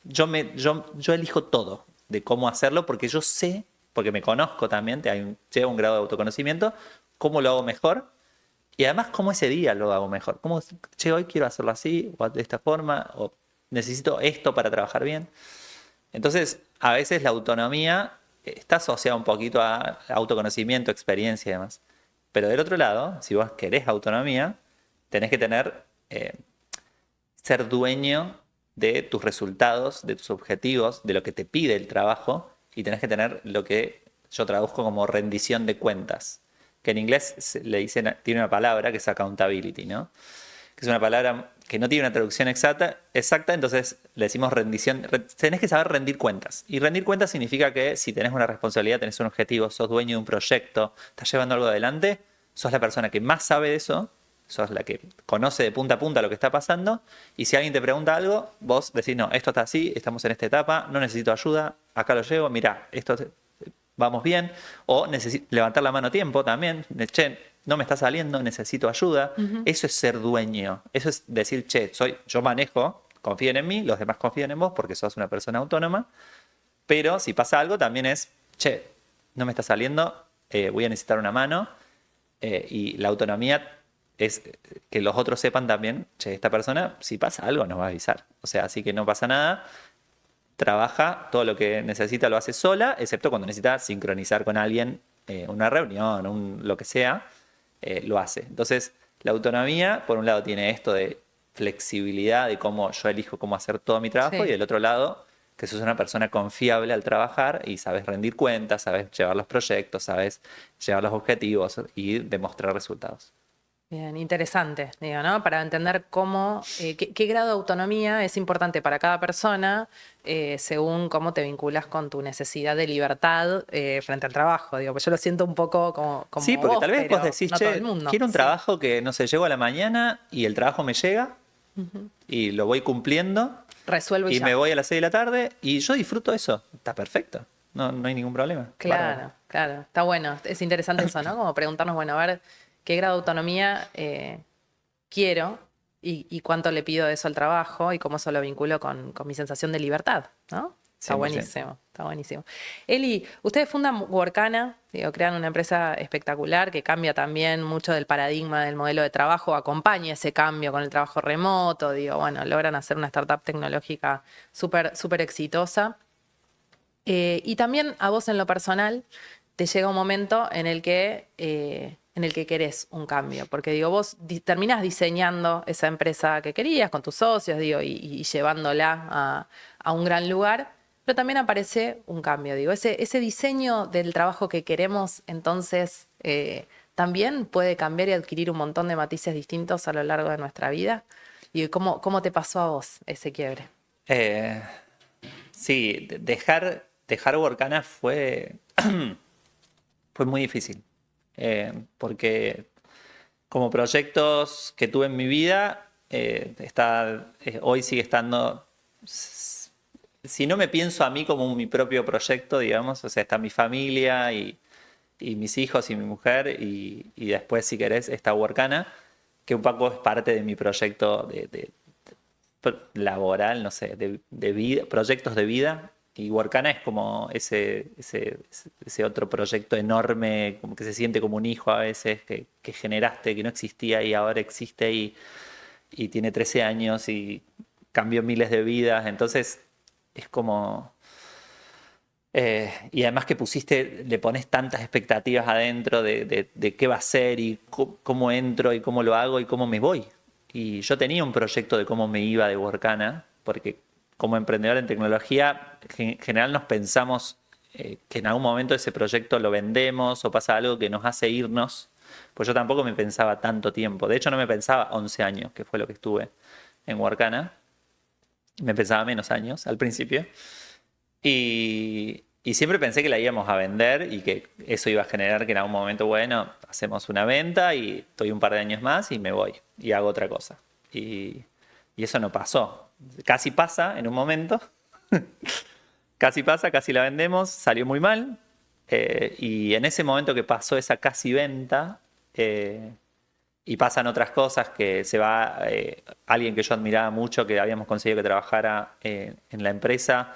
yo elijo todo de cómo hacerlo porque yo sé, porque me conozco también, llevo un grado de autoconocimiento, cómo lo hago mejor y además cómo ese día lo hago mejor. Cómo, che, hoy quiero hacerlo así o de esta forma o necesito esto para trabajar bien. Entonces, a veces la autonomía está asociada un poquito a autoconocimiento, experiencia y demás. Pero del otro lado, si vos querés autonomía, tenés que ser dueño de tus resultados, de tus objetivos, de lo que te pide el trabajo y tenés que tener lo que yo traduzco como rendición de cuentas, que en inglés le dicen, tiene una palabra que es accountability, ¿no? Que es una palabra que no tiene una traducción exacta, entonces le decimos rendición. Tenés que saber rendir cuentas. Y rendir cuentas significa que si tenés una responsabilidad, tenés un objetivo, sos dueño de un proyecto, estás llevando algo adelante, sos la persona que más sabe de eso, sos la que conoce de punta a punta lo que está pasando, y si alguien te pregunta algo, vos decís, no, esto está así, estamos en esta etapa, no necesito ayuda, acá lo llevo, mirá, vamos bien, o levantar la mano a tiempo también, che, no me está saliendo, necesito ayuda. Eso es ser dueño, eso es decir, che, yo manejo, confíen en mí, los demás confían en vos porque sos una persona autónoma, pero si pasa algo también es, che, no me está saliendo, voy a necesitar una mano, y la autonomía es que los otros sepan también, che, esta persona, si pasa algo, nos va a avisar. O sea, así que no pasa nada, trabaja, todo lo que necesita lo hace sola, excepto cuando necesita sincronizar con alguien, una reunión, lo que sea, lo hace. Entonces, la autonomía, por un lado, tiene esto de flexibilidad de cómo yo elijo cómo hacer todo mi trabajo, y Sí. del otro lado, que sos una persona confiable al trabajar y sabes rendir cuentas, sabes llevar los proyectos, sabes llevar los objetivos y demostrar resultados. Bien, interesante, digo, ¿no? Para entender qué grado de autonomía es importante para cada persona, según cómo te vinculas con tu necesidad de libertad frente al trabajo. Digo, pues yo lo siento un poco Sí, como porque vos, tal vez vos pero decís, no todo el che, mundo. quiero un Sí. trabajo que, no sé, llego a la mañana y el trabajo me llega y lo voy cumpliendo Resuelvo y y me ya. voy a las 6 de la tarde y yo disfruto eso. Está perfecto. No, no hay ningún problema. Bárbaro. Claro, claro. Está bueno. Es interesante eso, ¿no? Como preguntarnos, bueno, a ver, qué grado de autonomía quiero y cuánto le pido de eso al trabajo y cómo eso lo vinculo con mi sensación de libertad, ¿no? Está 100%. buenísimo, está buenísimo. Eli, ustedes fundan Workana, digo, crean una empresa espectacular que cambia también mucho del paradigma del modelo de trabajo, acompaña ese cambio con el trabajo remoto, digo, bueno, logran hacer una startup tecnológica súper, súper exitosa. Y también a vos en lo personal te llega un momento en el que querés un cambio, porque digo, vos terminás diseñando esa empresa que querías con tus socios, digo, y llevándola a un gran lugar, pero también aparece un cambio, digo, ese diseño del trabajo que queremos, entonces, también puede cambiar y adquirir un montón de matices distintos a lo largo de nuestra vida. ¿Y cómo te pasó a vos ese quiebre? Eh, sí, dejar Workana fue muy difícil. Porque como proyectos que tuve en mi vida, hoy sigue estando, si no me pienso a mí como mi propio proyecto, digamos, o sea, está mi familia y mis hijos y mi mujer y después, si querés, está Workana, que un poco es parte de mi proyecto laboral, no sé, de vida, proyectos de vida. Y Workana es como ese otro proyecto enorme, como que se siente como un hijo a veces, que generaste, que no existía y ahora existe y tiene 13 años y cambió miles de vidas. Entonces es como... y además que le pones tantas expectativas adentro de qué va a ser y cómo entro y cómo lo hago y cómo me voy. Y yo tenía un proyecto de cómo me iba de Workana, porque como emprendedor en tecnología, en general nos pensamos que en algún momento ese proyecto lo vendemos o pasa algo que nos hace irnos. Pues yo tampoco me pensaba tanto tiempo. De hecho, no me pensaba 11 años, que fue lo que estuve en Workana. Me pensaba menos años al principio. Y siempre pensé que la íbamos a vender y que eso iba a generar que en algún momento, bueno, hacemos una venta y estoy un par de años más y me voy y hago otra cosa. Y eso no pasó. Casi pasa en un momento, casi pasa, casi la vendemos, salió muy mal. Y en ese momento que pasó esa casi venta, y pasan otras cosas, que se va alguien que yo admiraba mucho, que habíamos conseguido que trabajara en la empresa,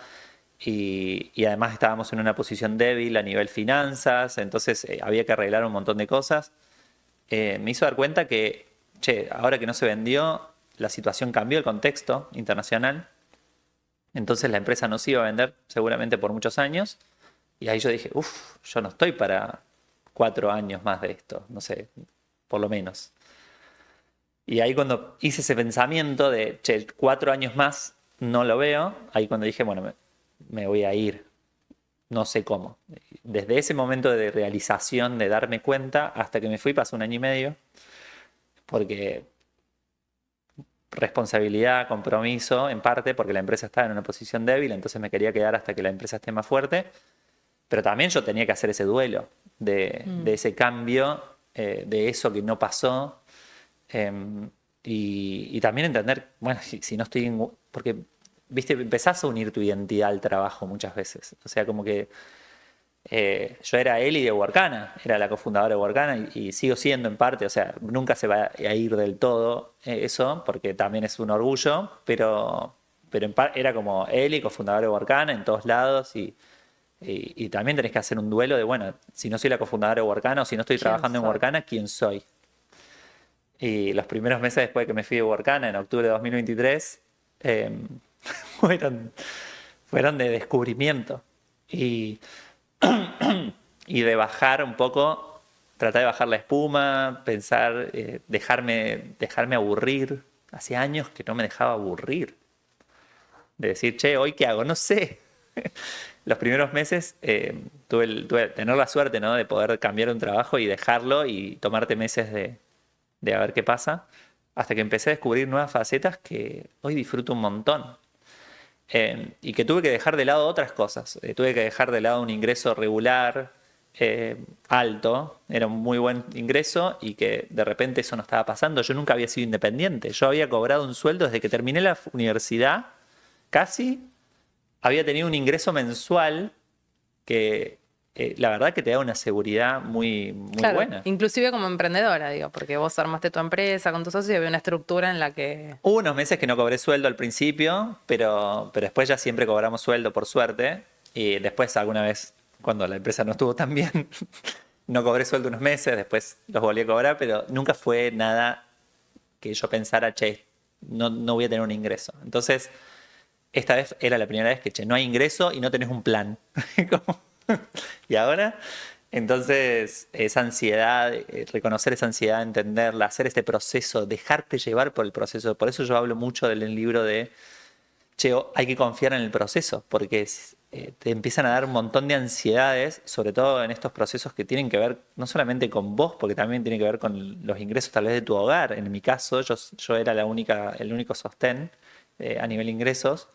y además estábamos en una posición débil a nivel finanzas, entonces había que arreglar un montón de cosas. Me hizo dar cuenta que, che, ahora que no se vendió, la situación cambió, el contexto internacional, entonces la empresa no se iba a vender seguramente por muchos años, y ahí yo dije, uff, yo no estoy para 4 años más de esto, no sé, por lo menos. Y ahí cuando hice ese pensamiento de, che, 4 años más no lo veo, ahí cuando dije, bueno, me voy a ir, no sé cómo. Desde ese momento de realización, de darme cuenta, hasta que me fui pasó 1 año y medio, porque responsabilidad, compromiso, en parte porque la empresa estaba en una posición débil, entonces me quería quedar hasta que la empresa esté más fuerte, pero también yo tenía que hacer ese duelo de ese cambio, de eso que no pasó. Y también entender, bueno, si no estoy porque, viste, empezás a unir tu identidad al trabajo muchas veces. O sea, como que yo era Eli de Workana, era la cofundadora de Workana y sigo siendo en parte, o sea, nunca se va a ir del todo eso, porque también es un orgullo, pero era como Eli, cofundadora de Workana en todos lados y también tenés que hacer un duelo de, bueno, si no soy la cofundadora de Workana o si no estoy ¿Quién trabajando en soy? Workana, ¿quién soy? Y los primeros meses después de que me fui de Workana, en octubre de 2023, eh, fueron, fueron de descubrimiento y, y de bajar un poco, tratar de bajar la espuma, pensar, dejarme aburrir. Hace años que no me dejaba aburrir. De decir, che, ¿hoy qué hago? No sé. Los primeros meses tuve tener la suerte, ¿no?, de poder cambiar un trabajo y dejarlo y tomarte meses de a ver qué pasa, hasta que empecé a descubrir nuevas facetas que hoy disfruto un montón. Y que tuve que dejar de lado otras cosas. Tuve que dejar de lado un ingreso regular, alto, era un muy buen ingreso y que de repente eso no estaba pasando. Yo nunca había sido independiente. Yo había cobrado un sueldo desde que terminé la universidad, casi. Había tenido un ingreso mensual que la verdad que te da una seguridad muy Claro, buena. inclusive como emprendedora, digo, porque vos armaste tu empresa con tus socios y había una estructura en la que... Hubo unos meses que no cobré sueldo al principio, pero después ya siempre cobramos sueldo, por suerte. Y después alguna vez, cuando la empresa no estuvo tan bien, no cobré sueldo unos meses, después los volví a cobrar, pero nunca fue nada que yo pensara, che, no voy a tener un ingreso. Entonces, esta vez era la primera vez que, che, no hay ingreso y no tenés un plan. Como, ¿y ahora? Entonces, esa ansiedad, reconocer esa ansiedad, entenderla, hacer este proceso, dejarte llevar por el proceso. Por eso yo hablo mucho del libro de, che, hay que confiar en el proceso, porque te empiezan a dar un montón de ansiedades, sobre todo en estos procesos que tienen que ver no solamente con vos, porque también tiene que ver con los ingresos tal vez de tu hogar. En mi caso, yo era el único sostén a nivel ingresos.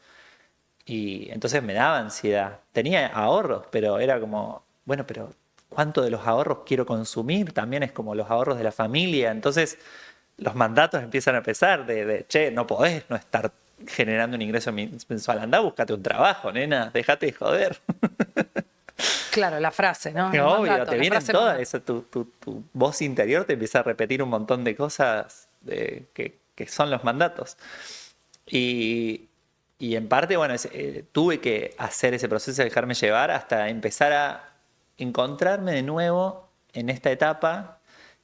Y entonces me daba ansiedad. Tenía ahorros, pero era como, bueno, pero ¿cuánto de los ahorros quiero consumir? También es como los ahorros de la familia. Entonces los mandatos empiezan a pesar che, no podés no estar generando un ingreso mensual. Andá, búscate un trabajo, nena, déjate de joder. Claro, la frase, ¿no? El Obvio, mandato, te la vienen frase todas, mandato. tu voz interior te empieza a repetir un montón de cosas que son los mandatos. Y, y en parte, bueno, tuve que hacer ese proceso de dejarme llevar hasta empezar a encontrarme de nuevo en esta etapa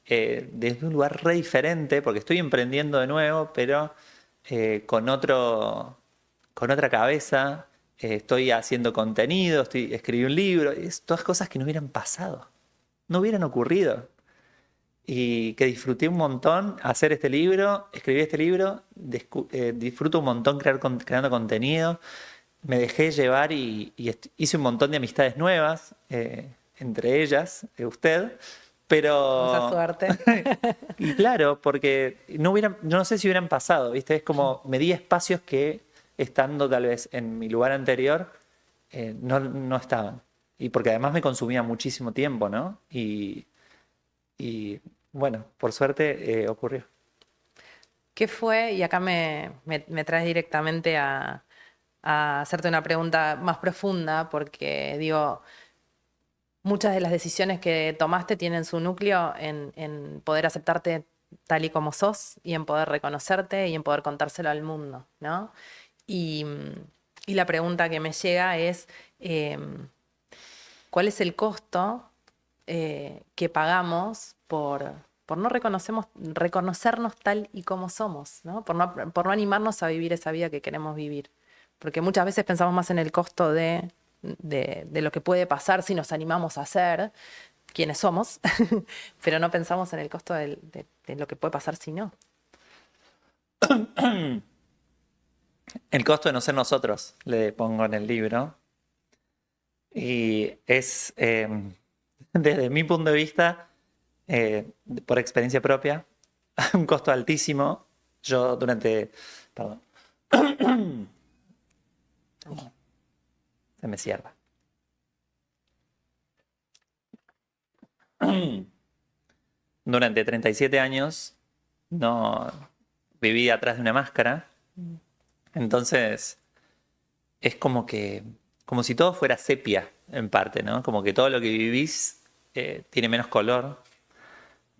desde un lugar re diferente, porque estoy emprendiendo de nuevo, pero con con otra cabeza. Estoy haciendo contenido, escribí un libro, todas cosas que no hubieran pasado, no hubieran ocurrido. Y que disfruté un montón hacer este libro, escribí este libro, disfruto un montón creando contenido, me dejé llevar hice un montón de amistades nuevas, entre ellas usted, Esa pero... suerte. Y claro, porque no sé si hubieran pasado, ¿viste? Es como me di espacios que estando tal vez en mi lugar anterior no estaban. Y porque además me consumía muchísimo tiempo, ¿no? Y bueno, por suerte ocurrió. ¿Qué fue? Y acá me traes directamente a hacerte una pregunta más profunda, porque digo, muchas de las decisiones que tomaste tienen su núcleo en poder aceptarte tal y como sos y en poder reconocerte y en poder contárselo al mundo, ¿no? Y, y la pregunta que me llega es, ¿cuál es el costo que pagamos por no reconocernos tal y como somos, ¿no? Por no animarnos a vivir esa vida que queremos vivir? Porque muchas veces pensamos más en el costo de lo que puede pasar si nos animamos a ser quienes somos, pero no pensamos en el costo de lo que puede pasar si no. El costo de no ser nosotros, le pongo en el libro. Y es, desde mi punto de vista, por experiencia propia, un costo altísimo. Yo durante... Perdón. Se me cierra. Durante 37 años no viví atrás de una máscara. Entonces es como si todo fuera sepia en parte, ¿no? Como que todo lo que vivís tiene menos color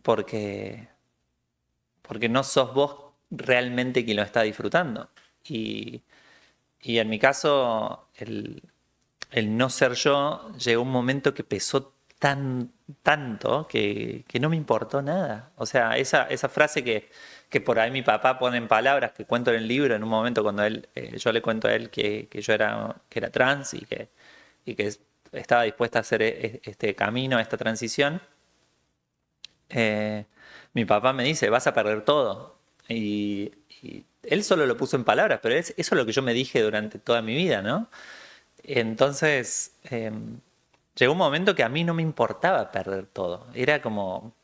porque, porque no sos vos realmente quien lo está disfrutando. Y, y en mi caso, el no ser yo llegó un momento que pesó tanto que no me importó nada. O sea, esa frase que por ahí mi papá pone en palabras, que cuento en el libro, en un momento cuando yo le cuento a él que yo que era trans y que estaba dispuesta a hacer este camino, esta transición, eh, mi papá me dice, vas a perder todo. Y él solo lo puso en palabras, pero eso es lo que yo me dije durante toda mi vida, ¿no? Entonces, llegó un momento que a mí no me importaba perder todo. Era como,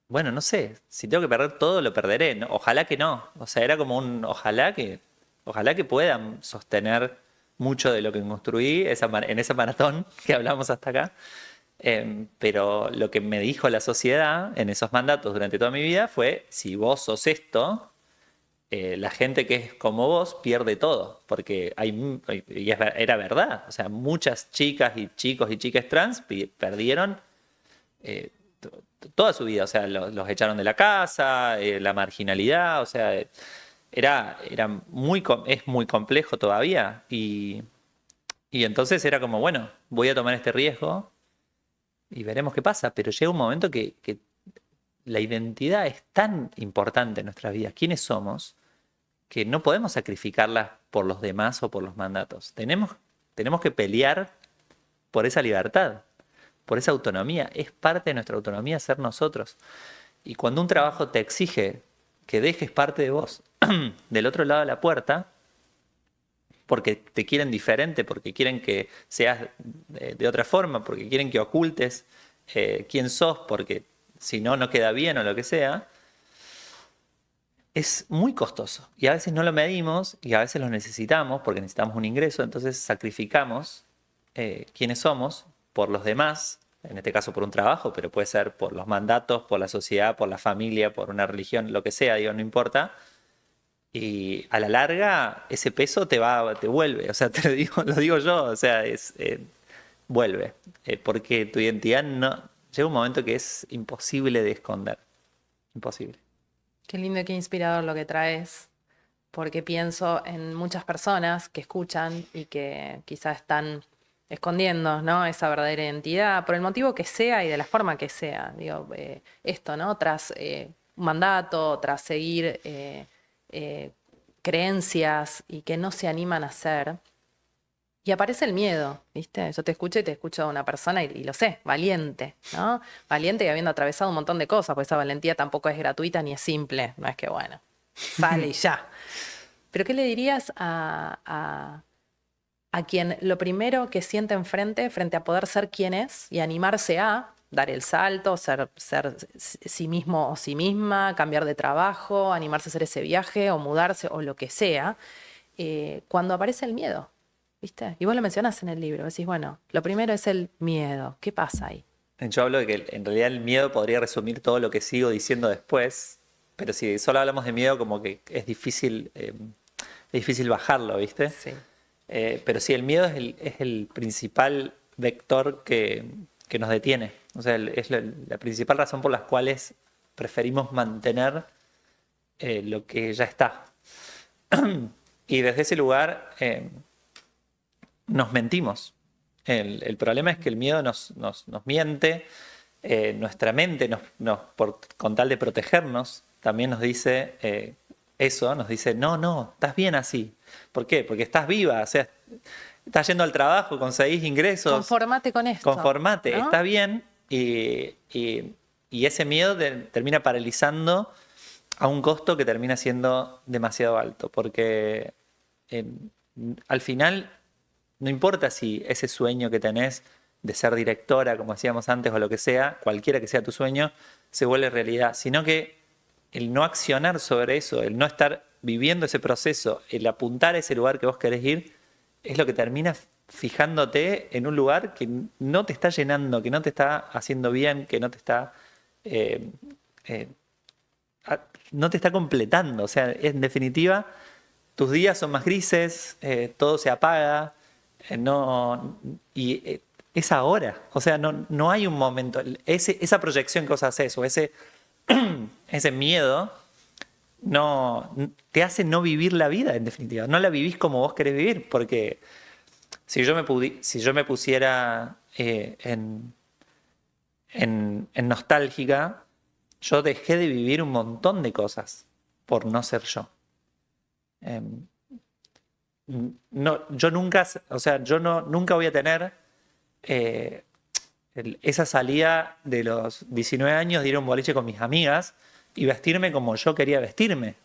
bueno, no sé, si tengo que perder todo, lo perderé, ¿no? Ojalá que no. O sea, era como ojalá que puedan sostener mucho de lo que construí en esa maratón que hablamos hasta acá. Pero lo que me dijo la sociedad en esos mandatos durante toda mi vida fue, si vos sos esto, la gente que es como vos pierde todo, porque era verdad, o sea, muchas chicas y chicos y chicas trans perdieron eh, toda su vida, o sea, los echaron de la casa, la marginalidad, o sea, era es muy complejo todavía y entonces era como, bueno, voy a tomar este riesgo y veremos qué pasa, pero llega un momento que la identidad es tan importante en nuestras vidas, quiénes somos, que no podemos sacrificarlas por los demás o por los mandatos. Tenemos que pelear por esa libertad, por esa autonomía. Es parte de nuestra autonomía ser nosotros. Y cuando un trabajo te exige que dejes parte de vos del otro lado de la puerta, porque te quieren diferente, porque quieren que seas de otra forma, porque quieren que ocultes quién sos, porque si no, no queda bien o lo que sea, es muy costoso y a veces no lo medimos y a veces lo necesitamos porque necesitamos un ingreso, entonces sacrificamos quiénes somos por los demás, en este caso por un trabajo, pero puede ser por los mandatos, por la sociedad, por la familia, por una religión, lo que sea, digo, no importa. Y a la larga ese peso te vuelve, o sea, lo digo yo, o sea, vuelve, porque tu identidad no, llega un momento que es imposible de esconder, imposible. Qué lindo y qué inspirador lo que traes, porque pienso en muchas personas que escuchan y que quizás están escondiendo, ¿no? Esa verdadera identidad, por el motivo que sea y de la forma que sea. Digo, esto, ¿no? Tras un mandato, tras seguir eh, creencias y que no se animan a hacer. Y aparece el miedo, ¿viste? Yo te escucho y te escucho a una persona y lo sé, valiente, ¿no? Valiente y habiendo atravesado un montón de cosas, porque esa valentía tampoco es gratuita ni es simple, no es que, bueno, sale y ya. Pero ¿qué le dirías a quien lo primero que siente enfrente, frente a poder ser quien es y animarse a dar el salto, ser sí mismo o sí misma, cambiar de trabajo, animarse a hacer ese viaje o mudarse o lo que sea, cuando aparece el miedo, ¿viste? Y vos lo mencionás en el libro, decís, bueno, lo primero es el miedo, ¿qué pasa ahí? Yo hablo de que en realidad el miedo podría resumir todo lo que sigo diciendo después, pero si solo hablamos de miedo, como que es difícil bajarlo, ¿viste? Sí. Pero sí, el miedo es el principal vector que nos detiene. O sea, es la principal razón por las cuales preferimos mantener lo que ya está. Y desde ese lugar nos mentimos. El problema es que el miedo nos miente, nuestra mente, con tal de protegernos, también nos dice eso, nos dice, no, no, estás bien así. ¿Por qué? Porque estás viva, o sea, estás yendo al trabajo, conseguís ingresos, Conformate con esto, conformate, ¿no? está bien, y ese miedo termina paralizando a un costo que termina siendo demasiado alto, porque eh, al final no importa si ese sueño que tenés de ser directora, como hacíamos antes, o lo que sea, cualquiera que sea tu sueño, se vuelve realidad, sino que el no accionar sobre eso, el no estar viviendo ese proceso, el apuntar a ese lugar que vos querés ir, es lo que termina fijándote en un lugar que no te está llenando, que no te está haciendo bien, que no te está, eh, eh, no te está completando. O sea, en definitiva, tus días son más grises, todo se apaga, no, y es ahora. O sea, no hay un momento. Esa proyección que vos haces o ese miedo no, te hace no vivir la vida, en definitiva. No la vivís como vos querés vivir, porque si yo me pusiera en nostálgica, yo dejé de vivir un montón de cosas por no ser yo. Em, no, yo nunca, o sea, yo nunca voy a tener eh, esa salida de los 19 años de ir a un boliche con mis amigas y vestirme como yo quería vestirme.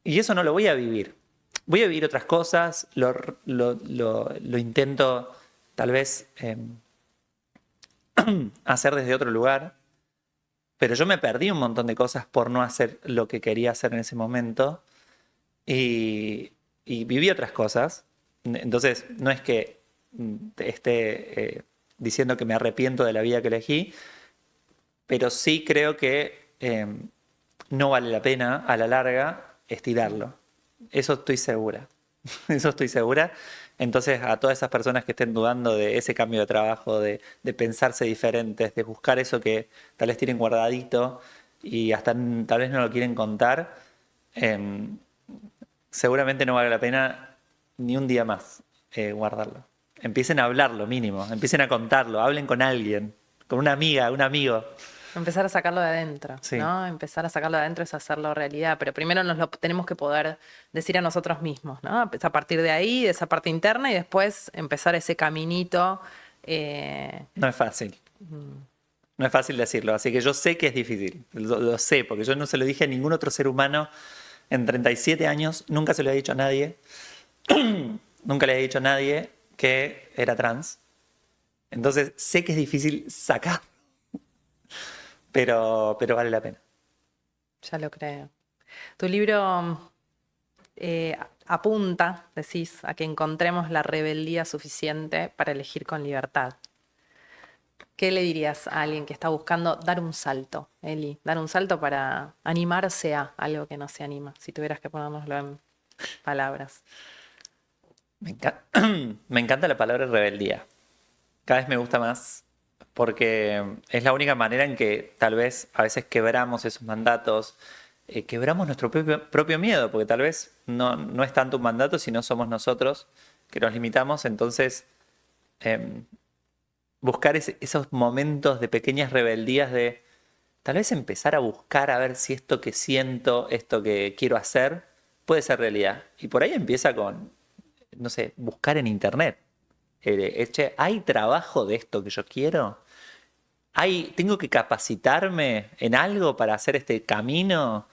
Y eso no lo voy a vivir. Voy a vivir otras cosas, lo intento tal vez hacer desde otro lugar, pero yo me perdí un montón de cosas por no hacer lo que quería hacer en ese momento y, y viví otras cosas. Entonces, no es que esté diciendo que me arrepiento de la vida que elegí, pero sí creo que no vale la pena a la larga estirarlo. Eso estoy segura. Eso estoy segura. Entonces, a todas esas personas que estén dudando de ese cambio de trabajo, de pensarse diferentes, de buscar eso que tal vez tienen guardadito y hasta tal vez no lo quieren contar, em, seguramente no vale la pena ni un día más guardarlo. Empiecen a hablarlo mínimo, empiecen a contarlo, hablen con alguien, con una amiga, un amigo. Empezar a sacarlo de adentro, Sí, ¿no? Empezar a sacarlo de adentro es hacerlo realidad, pero primero nos lo tenemos que poder decir a nosotros mismos, ¿no? Es a partir de ahí, de esa parte interna y después empezar ese caminito. no es fácil. No es fácil decirlo, así que yo sé que es difícil, lo sé, porque yo no se lo dije a ningún otro ser humano en 37 años, nunca se lo he dicho a nadie, nunca le he dicho a nadie que era trans. Entonces sé que es difícil sacar, pero vale la pena. Ya lo creo. Tu libro apunta, decís, a que encontremos la rebeldía suficiente para elegir con libertad. ¿Qué le dirías a alguien que está buscando dar un salto, Eli? Dar un salto para animarse a algo que no se anima, si tuvieras que ponérnoslo en palabras. Me encanta la palabra rebeldía. Cada vez me gusta más porque es la única manera en que tal vez a veces quebramos esos mandatos, quebramos nuestro propio miedo, porque tal vez no es tanto un mandato, sino somos nosotros que nos limitamos. Entonces, em, buscar esos momentos de pequeñas rebeldías de tal vez empezar a buscar a ver si esto que siento, esto que quiero hacer, puede ser realidad. Y por ahí empieza con, no sé, buscar en internet. Che, ¿hay trabajo de esto que yo quiero? ¿Tengo que capacitarme en algo para hacer este camino?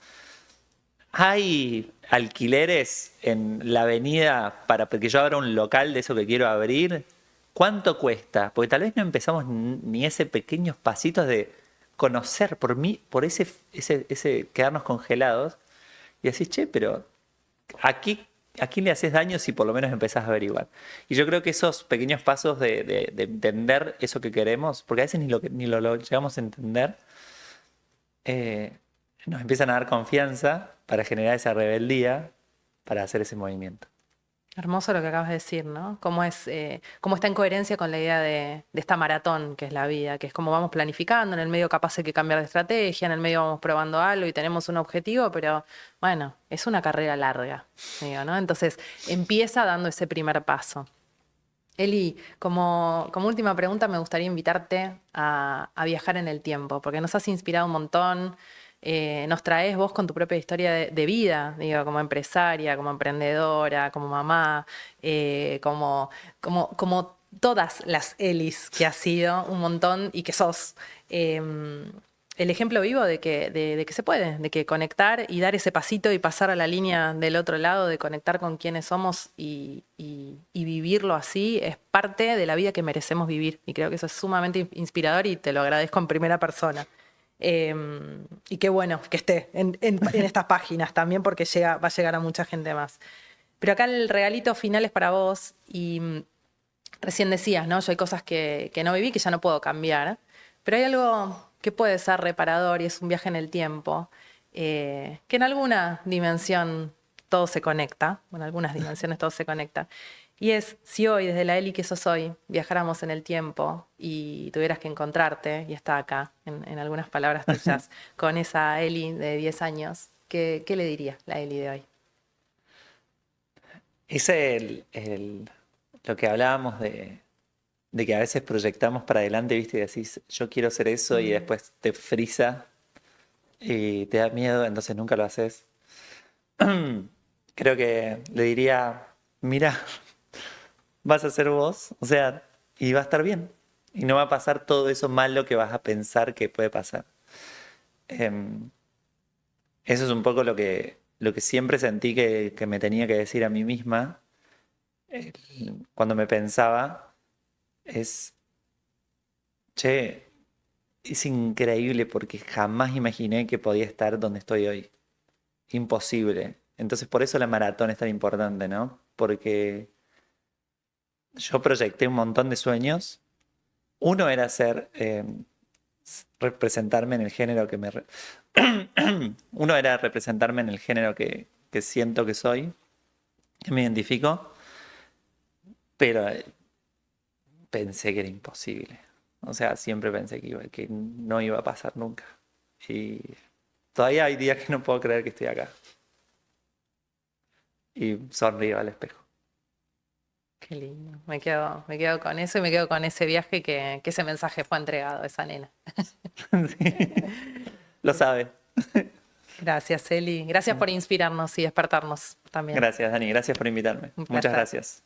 ¿Hay alquileres en la avenida para que yo abra un local de eso que quiero abrir? ¿Cuánto cuesta? Porque tal vez no empezamos ni ese pequeños pasitos de conocer por ese quedarnos congelados y decís, che, pero aquí, ¿a quién le haces daño si por lo menos empezás a averiguar? Y yo creo que esos pequeños pasos de entender eso que queremos, porque a veces ni lo llegamos a entender, eh, nos empiezan a dar confianza para generar esa rebeldía, para hacer ese movimiento. Hermoso lo que acabas de decir, ¿no? Cómo está en coherencia con la idea de esta maratón que es la vida, que es como vamos planificando, en el medio capaz hay que cambiar de estrategia, en el medio vamos probando algo y tenemos un objetivo, pero bueno, es una carrera larga, digo, ¿no? Entonces empieza dando ese primer paso. Eli, como última pregunta, me gustaría invitarte a viajar en el tiempo, porque nos has inspirado un montón, nos traes vos con tu propia historia de vida, digo, como empresaria, como emprendedora, como mamá, como todas las Elis que has sido, un montón y que sos. El ejemplo vivo de que se puede, de que conectar y dar ese pasito y pasar a la línea del otro lado, de conectar con quienes somos y vivirlo así, es parte de la vida que merecemos vivir. Y creo que eso es sumamente inspirador y te lo agradezco en primera persona. Y qué bueno que esté en estas páginas también porque va a llegar a mucha gente más. Pero acá el regalito final es para vos y recién decías, ¿no? Yo hay cosas que no viví, que ya no puedo cambiar, pero hay algo que puede ser reparador y es un viaje en el tiempo, que en alguna dimensión todo se conecta, en algunas dimensiones todo se conecta. Y es, si hoy, desde la Eli que sos hoy, viajáramos en el tiempo y tuvieras que encontrarte, y está acá, en algunas palabras tuyas, con esa Eli de 10 años, ¿qué le diría la Eli de hoy? Es lo que hablábamos de que a veces proyectamos para adelante, ¿viste? Y decís, yo quiero hacer eso y después te frisa y te da miedo, entonces nunca lo haces. Creo que le diría, mira, vas a ser vos, o sea, y va a estar bien. Y no va a pasar todo eso malo que vas a pensar que puede pasar. Em, Eso es un poco lo que siempre sentí que me tenía que decir a mí misma cuando me pensaba, es, che, es increíble porque jamás imaginé que podía estar donde estoy hoy. Imposible. Entonces por eso la maratón es tan importante, ¿no? Porque yo proyecté un montón de sueños. Uno era representarme en el género que Uno era representarme en el género que siento que soy, que me identifico, pero pensé que era imposible. O sea, siempre pensé que no iba a pasar nunca. Y todavía hay días que no puedo creer que estoy acá. Y sonrío al espejo. Qué lindo. Me quedo con eso y me quedo con ese viaje que ese mensaje fue entregado a esa nena. Sí, lo sabe. Gracias, Eli. Gracias por inspirarnos y despertarnos también. Gracias, Dani. Gracias por invitarme. Un Muchas placer. gracias.